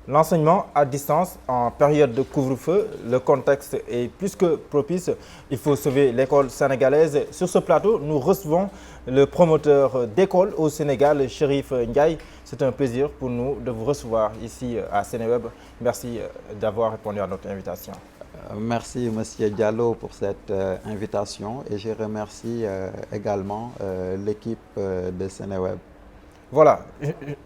L'enseignement à distance en période de couvre-feu, le contexte est plus que propice. Il faut sauver l'école sénégalaise. Sur ce plateau, nous recevons le promoteur d'école au Sénégal, Chérif Ndiaye. C'est un plaisir pour nous de vous recevoir ici à Sénéweb. Merci d'avoir répondu à notre invitation. Merci, Monsieur Diallo, pour cette invitation et je remercie également l'équipe de Sénéweb. Voilà,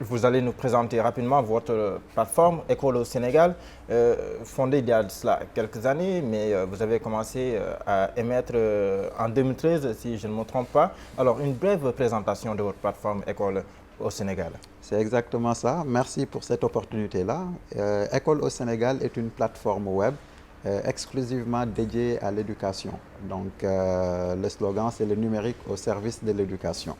vous allez nous présenter rapidement votre plateforme École au Sénégal, fondée il y a de cela quelques années, mais vous avez commencé à émettre en 2013, si je ne me trompe pas. Alors, une brève présentation de votre plateforme École au Sénégal. C'est exactement ça. Merci pour cette opportunité-là. École au Sénégal est une plateforme web exclusivement dédiée à l'éducation. Donc, le slogan, c'est le numérique au service de l'éducation.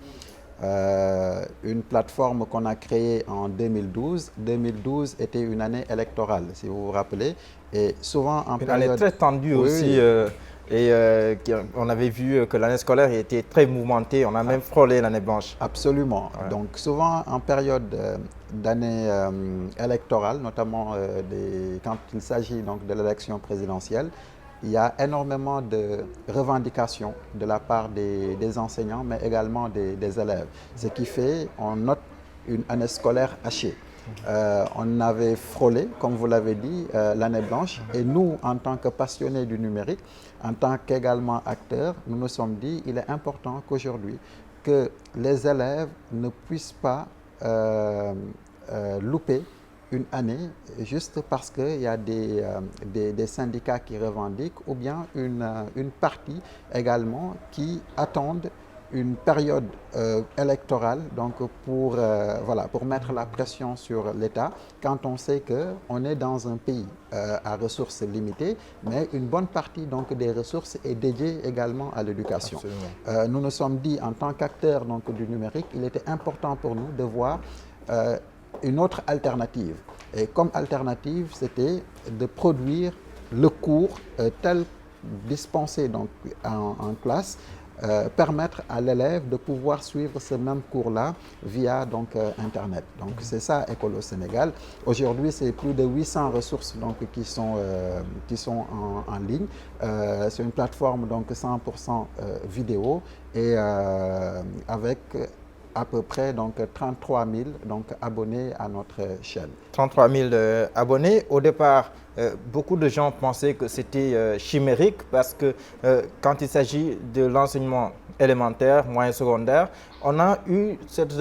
Une plateforme qu'on a créée en 2012. 2012 était une année électorale, si vous vous rappelez. Et souvent en une année très tendue aussi. On avait vu que l'année scolaire était très mouvementée. On a même frôlé l'année blanche. Absolument. Ouais. Donc souvent en période d'année électorale, notamment quand il s'agit donc de l'élection présidentielle, il y a énormément de revendications de la part des enseignants, mais également des élèves. Ce qui fait qu'on note une année scolaire hachée. On avait frôlé, comme vous l'avez dit, l'année blanche. Et nous, en tant que passionnés du numérique, en tant qu'également acteurs, nous nous sommes dit qu'il est important qu'aujourd'hui, que les élèves ne puissent pas louper une année juste parce qu'il y a des syndicats qui revendiquent ou bien une partie également qui attendent une période électorale donc pour mettre la pression sur l'État quand on sait qu'on est dans un pays à ressources limitées, mais une bonne partie donc des ressources est dédiée également à l'éducation. Nous nous sommes dit en tant qu'acteurs donc du numérique, il était important pour nous de voir une autre alternative. Et comme alternative, c'était de produire le cours tel dispensé donc en classe, permettre à l'élève de pouvoir suivre ce même cours-là via donc, Internet. Donc c'est ça École au Sénégal. Aujourd'hui, c'est plus de 800 ressources donc, qui sont en ligne. C'est une plateforme donc 100% vidéo et avec à peu près donc 33 000 donc, abonnés à notre chaîne. 33 000 abonnés. Au départ, beaucoup de gens pensaient que c'était chimérique parce que quand il s'agit de l'enseignement élémentaire, moyen secondaire, on a eu cette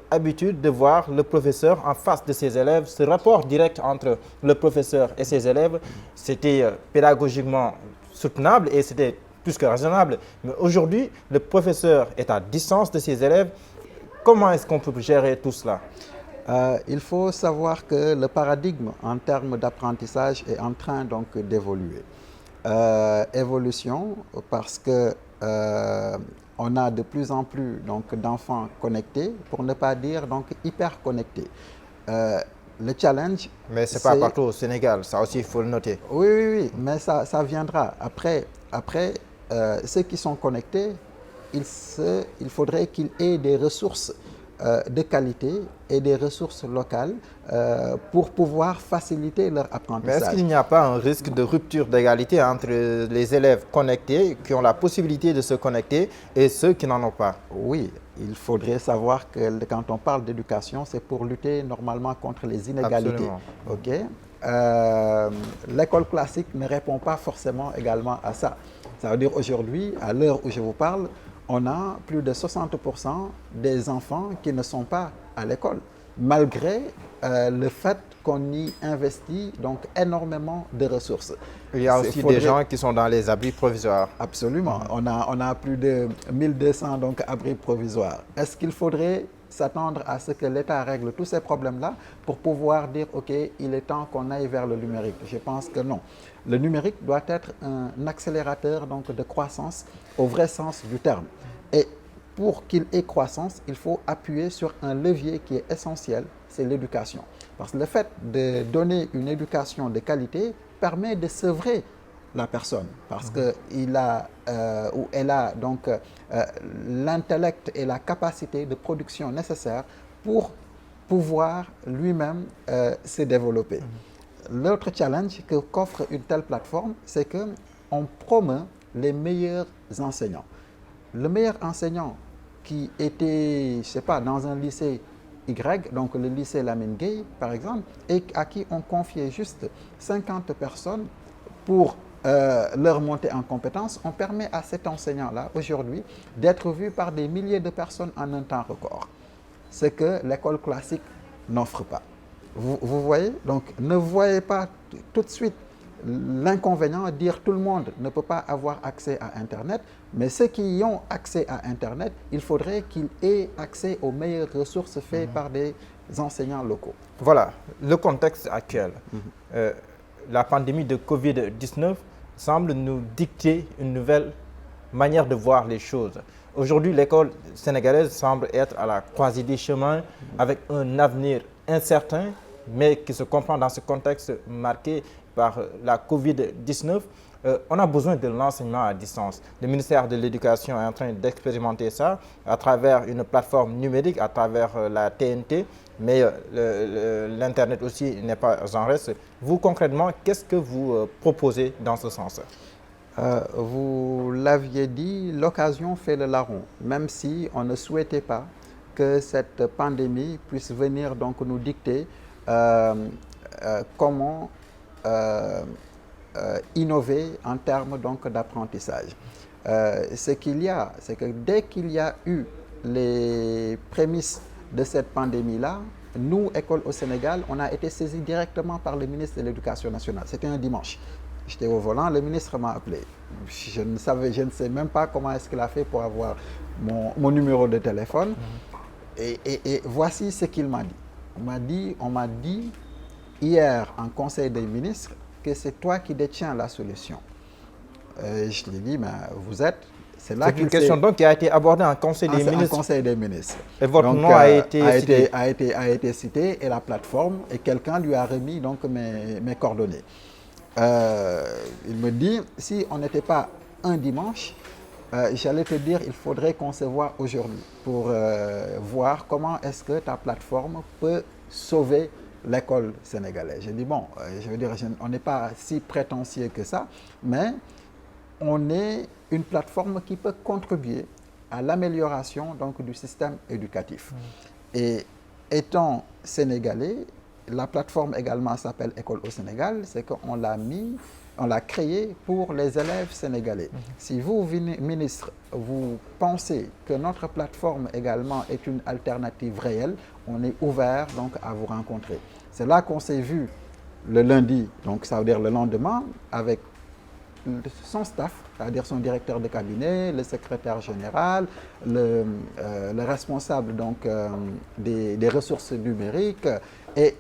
habitude de voir le professeur en face de ses élèves. Ce rapport direct entre le professeur et ses élèves, c'était pédagogiquement soutenable et c'était plus que raisonnable. Mais aujourd'hui, le professeur est à distance de ses élèves. Comment est-ce qu'on peut gérer tout cela? Il faut savoir que le paradigme en termes d'apprentissage est en train donc d'évoluer. Évolution parce que on a de plus en plus donc d'enfants connectés, pour ne pas dire donc hyper connectés. Le challenge. Mais c'est pas partout au Sénégal, ça aussi il faut le noter. Oui, mais ça viendra. Après ceux qui sont connectés, il faudrait qu'ils aient des ressources de qualité et des ressources locales pour pouvoir faciliter leur apprentissage. Mais est-ce qu'il n'y a pas un risque de rupture d'égalité entre les élèves connectés qui ont la possibilité de se connecter et ceux qui n'en ont pas? Oui, il faudrait savoir que quand on parle d'éducation, c'est pour lutter normalement contre les inégalités. L'école classique ne répond pas forcément également à ça. Ça veut dire aujourd'hui, à l'heure où je vous parle, on a plus de 60% des enfants qui ne sont pas à l'école, malgré le fait qu'on y investit donc énormément de ressources. Il y a aussi des gens qui sont dans les abris provisoires. Absolument. On a plus de 1200 donc, abris provisoires. Est-ce qu'il faudrait s'attendre à ce que l'État règle tous ces problèmes-là pour pouvoir dire, OK, il est temps qu'on aille vers le numérique? Je pense que non. Le numérique doit être un accélérateur donc, de croissance au vrai sens du terme. Et pour qu'il ait croissance, il faut appuyer sur un levier qui est essentiel, c'est l'éducation. Parce que le fait de donner une éducation de qualité permet de sevrer la personne parce qu'il a ou elle a donc l'intellect et la capacité de production nécessaire pour pouvoir lui-même se développer. L'autre challenge qu'offre une telle plateforme, c'est qu'on promeut les meilleurs enseignants. Le meilleur enseignant qui était, je ne sais pas, dans un lycée Y, donc le lycée Lamine Gueye, par exemple, et à qui on confiait juste 50 personnes pour leur montée en compétences, on permet à cet enseignant-là, aujourd'hui, d'être vu par des milliers de personnes en un temps record. Ce que l'école classique n'offre pas. Vous voyez? Donc, ne voyez pas tout de suite l'inconvénient de dire tout le monde ne peut pas avoir accès à Internet, mais ceux qui y ont accès à Internet, il faudrait qu'ils aient accès aux meilleures ressources faites par des enseignants locaux. Voilà, le contexte actuel. La pandémie de Covid-19 semble nous dicter une nouvelle manière de voir les choses. Aujourd'hui, l'école sénégalaise semble être à la croisée des chemins avec un avenir incertain, mais qui se comprend dans ce contexte marqué par la Covid-19. On a besoin de l'enseignement à distance. Le ministère de l'Éducation est en train d'expérimenter ça à travers une plateforme numérique, à travers la TNT, mais l'Internet aussi n'est pas en reste. Vous, concrètement, qu'est-ce que vous proposez dans ce sens? Vous l'aviez dit, l'occasion fait le larron, même si on ne souhaitait pas que cette pandémie puisse venir donc nous dicter comment innover en termes donc d'apprentissage. Ce qu'il y a, c'est que dès qu'il y a eu les prémices de cette pandémie-là, nous, École au Sénégal, on a été saisis directement par le ministre de l'Éducation nationale. C'était un dimanche. J'étais au volant, le ministre m'a appelé. Je ne sais même pas comment est-ce qu'il a fait pour avoir mon numéro de téléphone. Et voici ce qu'il m'a dit. On m'a dit hier en Conseil des ministres que c'est toi qui détiens la solution. Je lui ai dit, mais vous êtes... C'est une question donc qui a été abordée en Conseil des ministres. En Conseil des ministres. Et votre nom a été cité et la plateforme, et quelqu'un lui a remis donc mes coordonnées. Il me dit, si on n'était pas un dimanche, j'allais te dire, il faudrait qu'on se voit aujourd'hui pour voir comment est-ce que ta plateforme peut sauver l'école sénégalaise. J'ai dit, bon, je veux dire, on n'est pas si prétentieux que ça, mais on est une plateforme qui peut contribuer à l'amélioration donc du système éducatif. Et étant sénégalais, la plateforme également s'appelle École au Sénégal, c'est qu'on l'a créée pour les élèves sénégalais. Si vous, ministre, vous pensez que notre plateforme également est une alternative réelle, on est ouvert donc à vous rencontrer. C'est là qu'on s'est vu le lundi, donc ça veut dire le lendemain, avec son staff, c'est-à-dire son directeur de cabinet, le secrétaire général, le responsable donc, des ressources numériques et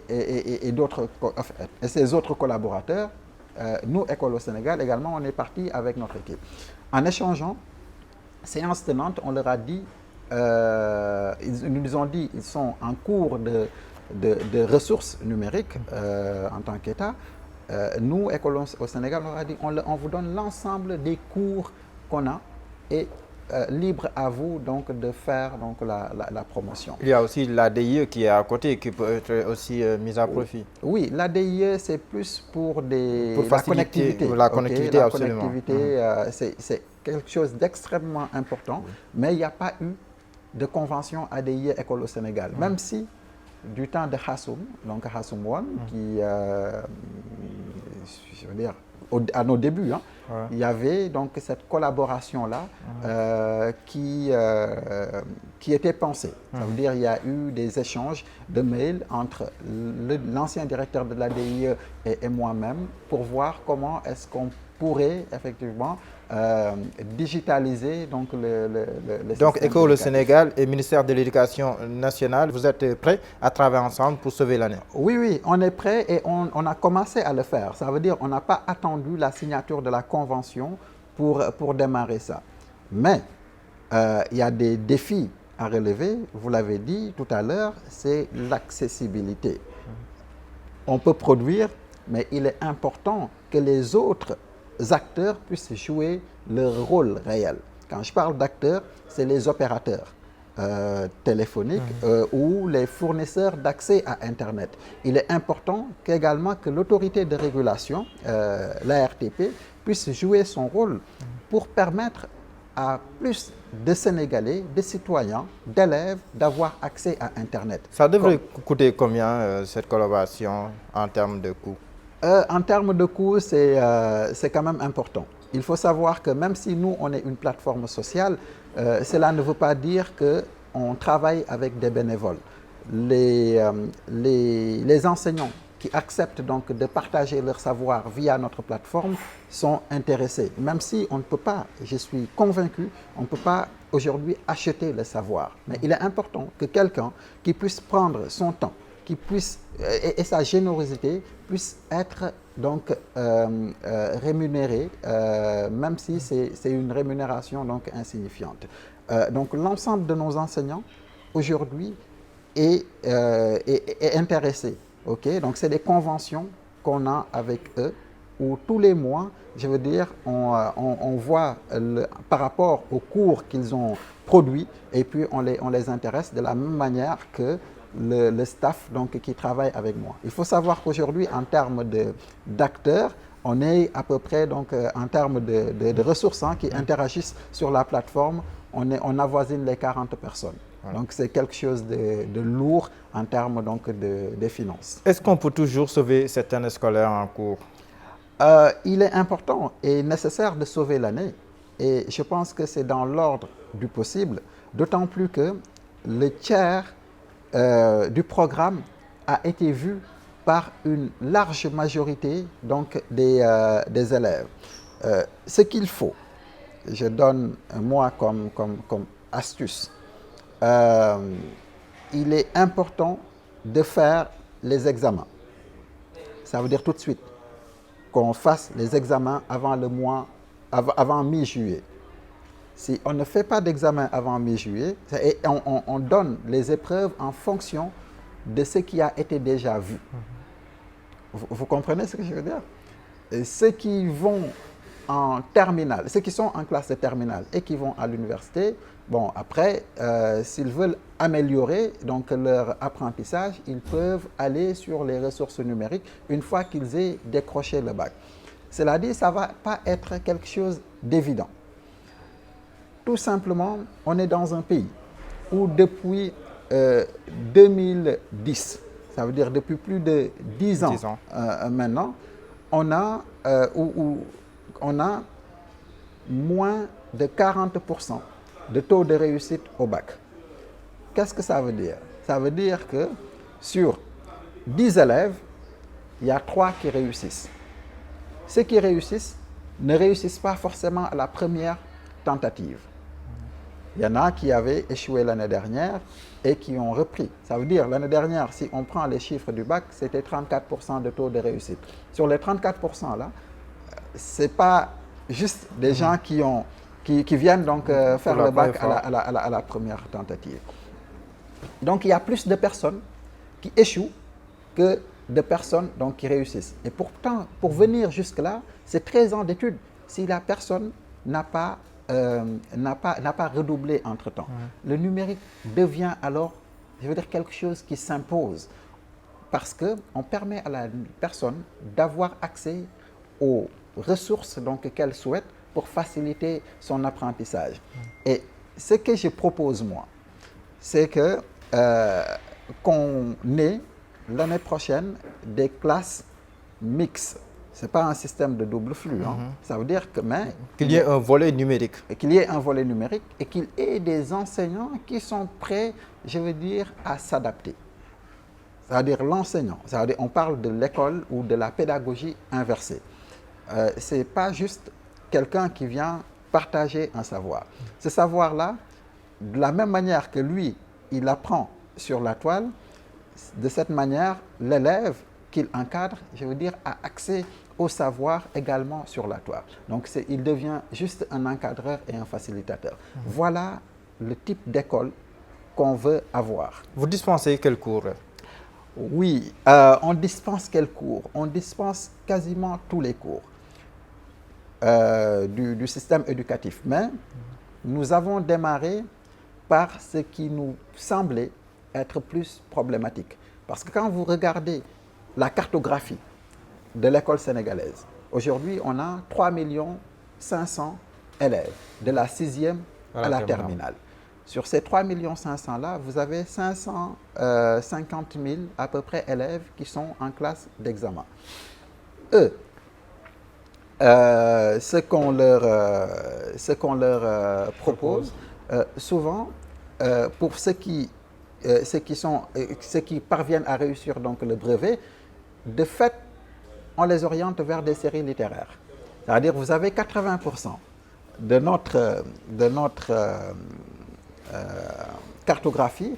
ses autres collaborateurs. Nous, École au Sénégal, également, on est parti avec notre équipe. En échangeant, séance tenante, on leur a dit, ils nous ont dit qu'ils sont en cours de ressources numériques en tant qu'État. Nous, École au Sénégal, on a dit, on vous donne l'ensemble des cours qu'on a et libre à vous donc de faire donc la promotion. Il y a aussi l'ADIE qui est à côté, qui peut être aussi mise à profit. Oui, l'ADIE, c'est plus pour la connectivité. La connectivité, absolument. La connectivité, c'est quelque chose d'extrêmement important, mais il n'y a pas eu de convention ADIE École au Sénégal, même si du temps de Hassoum, donc Hassoum One, qui, je veux dire, à nos débuts, il y avait donc cette collaboration-là qui était pensée. Ça veut dire qu'il y a eu des échanges de mails entre l'ancien directeur de l'ADIE et moi-même pour voir comment est-ce qu'on pourrait effectivement digitaliser donc le donc École au Sénégal et ministère de l'Éducation nationale, vous êtes prêts à travailler ensemble pour sauver l'année? Oui, on est prêts et on a commencé à le faire. Ça veut dire qu'on n'a pas attendu la signature de la convention pour démarrer ça. Mais il y a des défis à relever, vous l'avez dit tout à l'heure, c'est l'accessibilité. On peut produire, mais il est important que les autres acteurs puissent jouer leur rôle réel. Quand je parle d'acteurs, c'est les opérateurs. téléphoniques ou les fournisseurs d'accès à Internet. Il est important qu'également que l'autorité de régulation, l'ARTP, puisse jouer son rôle pour permettre à plus de Sénégalais, de citoyens, d'élèves d'avoir accès à Internet. Ça devrait coûter combien cette collaboration en termes de coûts? En termes de coûts, c'est quand même important. Il faut savoir que même si nous, on est une plateforme sociale, cela ne veut pas dire qu'on travaille avec des bénévoles. Les enseignants qui acceptent donc de partager leur savoir via notre plateforme sont intéressés. Même si on ne peut pas, je suis convaincu, on ne peut pas aujourd'hui acheter le savoir. Mais il est important que quelqu'un qui puisse prendre son temps, qui puisse, et sa générosité puisse être donc rémunéré, même si c'est une rémunération donc insignifiante. Donc l'ensemble de nos enseignants aujourd'hui est intéressé. Okay? Donc c'est des conventions qu'on a avec eux où tous les mois, je veux dire, on voit par rapport aux cours qu'ils ont produits et puis on les intéresse de la même manière que le staff donc, qui travaille avec moi. Il faut savoir qu'aujourd'hui, en termes d'acteurs, on est à peu près, donc, en termes de ressources qui interagissent sur la plateforme, on avoisine les 40 personnes. Ouais. Donc c'est quelque chose de lourd en termes donc, de finances. Est-ce qu'on peut toujours sauver cette année scolaire en cours? Il est important et nécessaire de sauver l'année. Et je pense que c'est dans l'ordre du possible, d'autant plus que le tiers du programme a été vu par une large majorité donc, des élèves. Ce qu'il faut, je donne moi comme astuce, il est important de faire les examens. Ça veut dire tout de suite qu'on fasse les examens avant mi-juillet. Si on ne fait pas d'examen avant mi-juillet, on donne les épreuves en fonction de ce qui a été déjà vu. Vous comprenez ce que je veux dire? Et ceux qui vont en terminale, ceux qui sont en classe de terminale et qui vont à l'université, bon, après, s'ils veulent améliorer donc, leur apprentissage, ils peuvent aller sur les ressources numériques une fois qu'ils aient décroché le bac. Cela dit, ça ne va pas être quelque chose d'évident. Tout simplement, on est dans un pays où depuis 2010, ça veut dire depuis plus de 10 ans, maintenant, on a moins de 40% de taux de réussite au bac. Qu'est-ce que ça veut dire? Ça veut dire que sur 10 élèves, il y a 3 qui réussissent. Ceux qui réussissent ne réussissent pas forcément à la première tentative. Il y en a qui avaient échoué l'année dernière et qui ont repris. Ça veut dire, l'année dernière, si on prend les chiffres du bac, c'était 34% de taux de réussite. Sur les 34% là, ce n'est pas juste des gens qui viennent donc faire le bac à la première tentative. Donc, il y a plus de personnes qui échouent que de personnes donc, qui réussissent. Et pourtant, pour venir jusque-là, c'est 13 ans d'études si la personne n'a pas redoublé entre-temps. Le numérique devient alors, je veux dire, quelque chose qui s'impose parce qu'on permet à la personne d'avoir accès aux ressources qu'elle souhaite pour faciliter son apprentissage. Et ce que je propose, moi, c'est qu'on ait l'année prochaine des classes mixtes. Ce n'est pas un système de double flux. Ça veut dire qu'il y ait un volet numérique. Qu'il y ait un volet numérique et qu'il y ait des enseignants qui sont prêts, je veux dire, à s'adapter. C'est-à-dire l'enseignant. C'est-à-dire on parle de l'école ou de la pédagogie inversée. Ce n'est pas juste quelqu'un qui vient partager un savoir. Ce savoir-là, de la même manière que lui, il apprend sur la toile, de cette manière, l'élève qu'il encadre, je veux dire, a accès au savoir également sur la toile. Donc, il devient juste un encadreur et un facilitateur. Voilà le type d'école qu'on veut avoir. Vous dispensez quels cours? Oui, on dispense quels cours? On dispense quasiment tous les cours du système éducatif. Mais nous avons démarré par ce qui nous semblait être plus problématique. Parce que quand vous regardez la cartographie de l'école sénégalaise, aujourd'hui, on a 3 500 000 élèves, de la 6e à la terminale. Sur ces 3 500 000 là, vous avez 550 000 à peu près élèves qui sont en classe d'examen. Eux, ce qu'on leur propose, souvent, pour ceux qui parviennent à réussir donc le brevet, de fait, on les oriente vers des séries littéraires. C'est-à-dire vous avez 80% de notre cartographie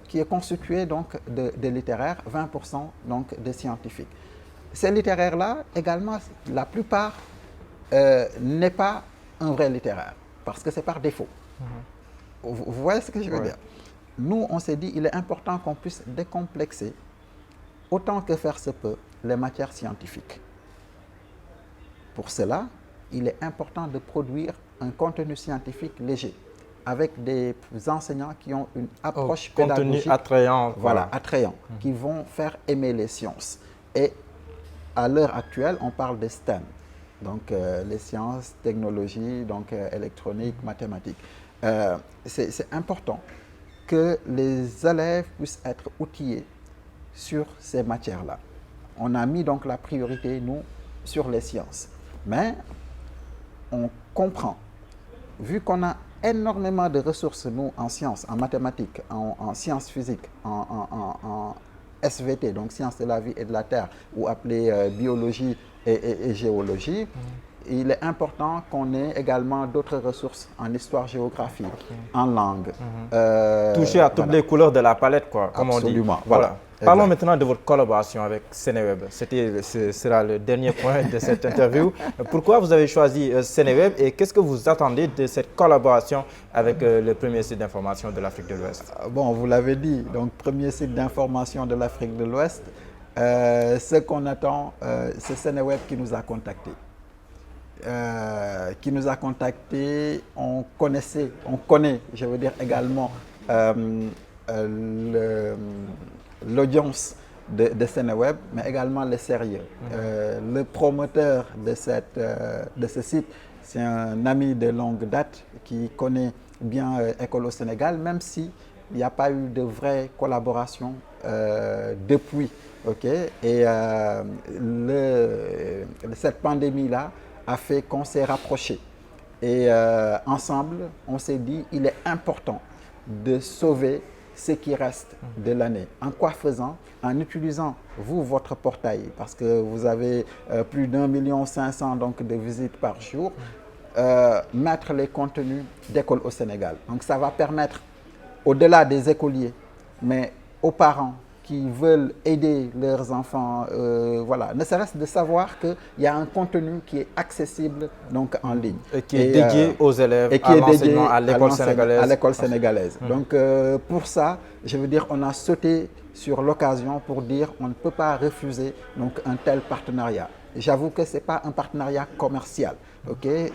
qui est constituée donc de littéraires, 20% donc de scientifiques. Ces littéraires-là, également, la plupart n'est pas un vrai littéraire, parce que c'est par défaut. Vous voyez ce que je veux dire? Nous, on s'est dit, il est important qu'on puisse décomplexer, autant que faire se peut, les matières scientifiques. Pour cela, il est important de produire un contenu scientifique léger, avec des enseignants qui ont une approche pédagogique attrayant, voilà, attrayant, qui vont faire aimer les sciences. Et à l'heure actuelle, on parle des STEM, donc les sciences, technologies, donc électronique, mathématiques. C'est important que les élèves puissent être outillés sur ces matières-là. On a mis donc la priorité, nous, sur les sciences. Mais on comprend, vu qu'on a énormément de ressources, nous, en sciences, en mathématiques, en sciences physiques, en SVT, donc sciences de la vie et de la terre, ou appelé biologie et géologie, il est important qu'on ait également d'autres ressources en histoire-géographie, en langue. Toucher à toutes les couleurs de la palette, quoi, comme absolument, on dit. Voilà. Parlons maintenant de votre collaboration avec Seneweb. Ce sera le dernier point de cette interview. Pourquoi vous avez choisi Seneweb et qu'est-ce que vous attendez de cette collaboration avec le premier site d'information de l'Afrique de l'Ouest? Bon, vous l'avez dit, donc premier site d'information de l'Afrique de l'Ouest. Ce qu'on attend, c'est Seneweb qui nous a contactés. On connaît, je veux dire également, l'audience de Seneweb, mais également le sérieux. Le promoteur de ce site, c'est un ami de longue date qui connaît bien École au Sénégal, même s'il n'y a pas eu de vraie collaboration depuis. Et cette pandémie-là a fait qu'on s'est rapprochés. Et ensemble, on s'est dit qu'il est important de sauver ce qui reste de l'année. En quoi faisant? En utilisant, vous, votre portail, parce que vous avez plus d'1 500 000 donc, de visites par jour, mettre les contenus d'École au Sénégal. Donc ça va permettre, au-delà des écoliers, mais aux parents qui veulent aider leurs enfants, voilà, ne serait-ce de savoir qu'il y a un contenu qui est accessible donc, en ligne. Et qui est dédié aux élèves, à l'enseignement, à l'école sénégalaise. À l'école sénégalaise. Donc pour ça, je veux dire, on a sauté sur l'occasion pour dire qu'on ne peut pas refuser donc, un tel partenariat. J'avoue que ce n'est pas un partenariat commercial.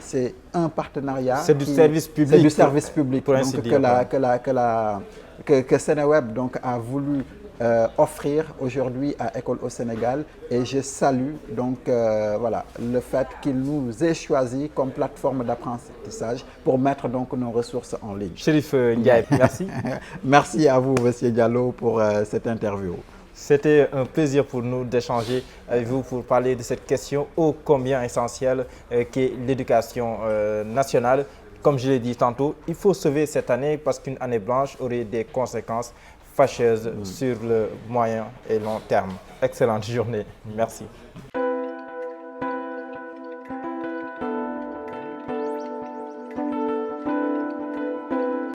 C'est un partenariat. C'est du service public. C'est du service public. Pour ainsi dire. Que Seneweb donc, a voulu offrir aujourd'hui à École au Sénégal, et je salue donc voilà, le fait qu'il nous ait choisi comme plateforme d'apprentissage pour mettre donc nos ressources en ligne. Chérif Ndiaye, merci. Merci à vous, M. Diallo, pour cette interview. C'était un plaisir pour nous d'échanger avec vous pour parler de cette question ô combien essentielle qu'est l'éducation nationale. Comme je l'ai dit tantôt, il faut sauver cette année parce qu'une année blanche aurait des conséquences fâcheuse sur le moyen et long terme. Excellente journée. Merci.